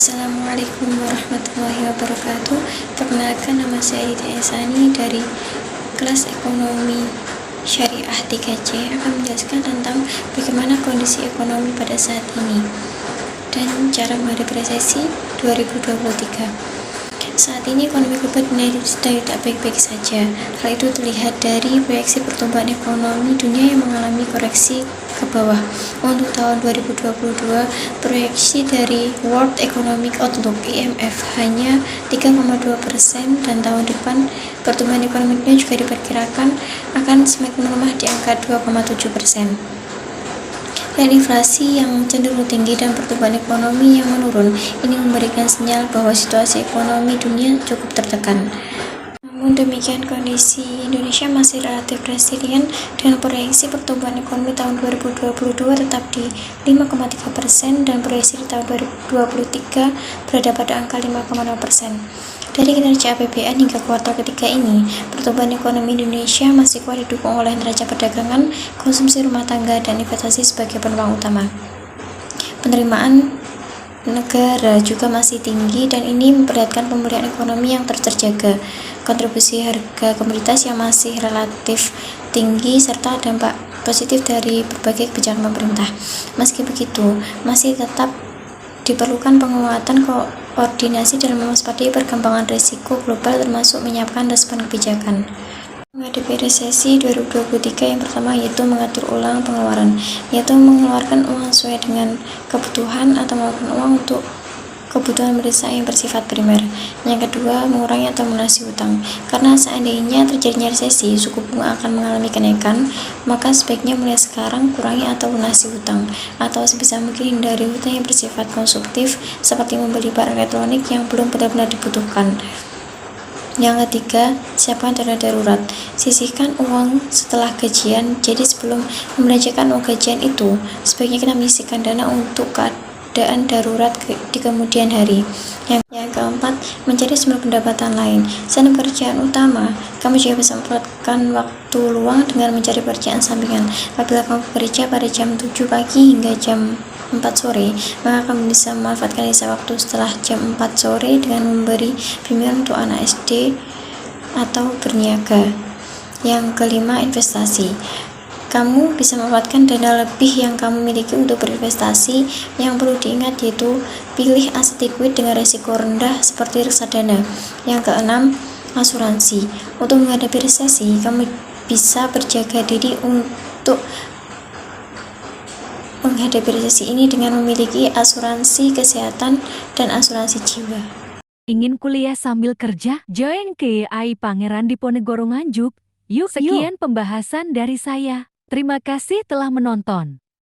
Assalamualaikum warahmatullahi wabarakatuh. Perkenalkan, nama saya Dita Esani dari kelas ekonomi syariah 3C, akan menjelaskan tentang bagaimana kondisi ekonomi pada saat ini dan cara menghadapi resesi 2023. Saat ini ekonomi global sedang tidak baik-baik saja. Hal itu terlihat dari proyeksi pertumbuhan ekonomi dunia yang mengalami koreksi ke bawah. Untuk tahun 2022, proyeksi dari World Economic Outlook (IMF) hanya 3,2%, dan tahun depan pertumbuhan ekonomi dunia juga diperkirakan akan semakin melemah di angka 2,7%. Dan inflasi yang cenderung tinggi dan pertumbuhan ekonomi yang menurun, ini memberikan sinyal bahwa situasi ekonomi dunia cukup tertekan. Namun demikian, kondisi Indonesia masih relatif resilient dengan proyeksi pertumbuhan ekonomi tahun 2022 tetap di 5,3% dan proyeksi di tahun 2023 berada pada angka 5,0%. Dari kinerja APBN hingga kuartal ketiga ini, pertumbuhan ekonomi Indonesia masih kuat didukung oleh neraca perdagangan, konsumsi rumah tangga, dan investasi sebagai penopang utama. Penerimaan negara juga masih tinggi, dan ini memperlihatkan pemulihan ekonomi yang terus terjaga. Kontribusi harga komoditas yang masih relatif tinggi serta dampak positif dari berbagai kebijakan pemerintah. Meski begitu, masih tetap diperlukan penguatan koordinasi dalam mewaspadai perkembangan risiko global, termasuk menyiapkan respon kebijakan menghadapi resesi 2023. Yang pertama yaitu mengatur ulang pengeluaran, yaitu mengeluarkan uang sesuai dengan kebutuhan atau mengeluarkan uang untuk kebutuhan mendesak yang bersifat primer. Yang kedua, mengurangi atau melunasi hutang. Karena seandainya terjadinya resesi, suku bunga akan mengalami kenaikan, maka sebaiknya mulai sekarang kurangi atau lunasi hutang, atau sebisa mungkin hindari hutang yang bersifat konsumtif seperti membeli barang elektronik yang belum benar-benar dibutuhkan. Yang ketiga, siapkan dana darurat. Sisihkan uang setelah gajian. Jadi sebelum membelanjakan uang gajian itu, sebaiknya kita menyisihkan dana untuk keadaan darurat di kemudian hari. Yang keempat, mencari sumber pendapatan lain. Selain pekerjaan utama, kamu juga bisa memanfaatkan waktu luang dengan mencari pekerjaan sampingan. Apabila kamu bekerja pada jam 7 pagi hingga jam 4 sore, maka kamu bisa memanfaatkan sisa waktu setelah jam 4 sore dengan memberi bimbingan untuk anak SD atau berniaga. Yang kelima, investasi. Kamu bisa memanfaatkan dana lebih yang kamu miliki untuk berinvestasi. Yang perlu diingat yaitu pilih aset likuid dengan risiko rendah seperti reksadana. Yang keenam, asuransi. Untuk menghadapi resesi, kamu bisa berjaga diri untuk menghadapi resesi ini dengan memiliki asuransi kesehatan dan asuransi jiwa. Ingin kuliah sambil kerja? Join KAI Pangeran Diponegoro Nganjuk. Yuk, sekian pembahasan dari saya. Terima kasih telah menonton.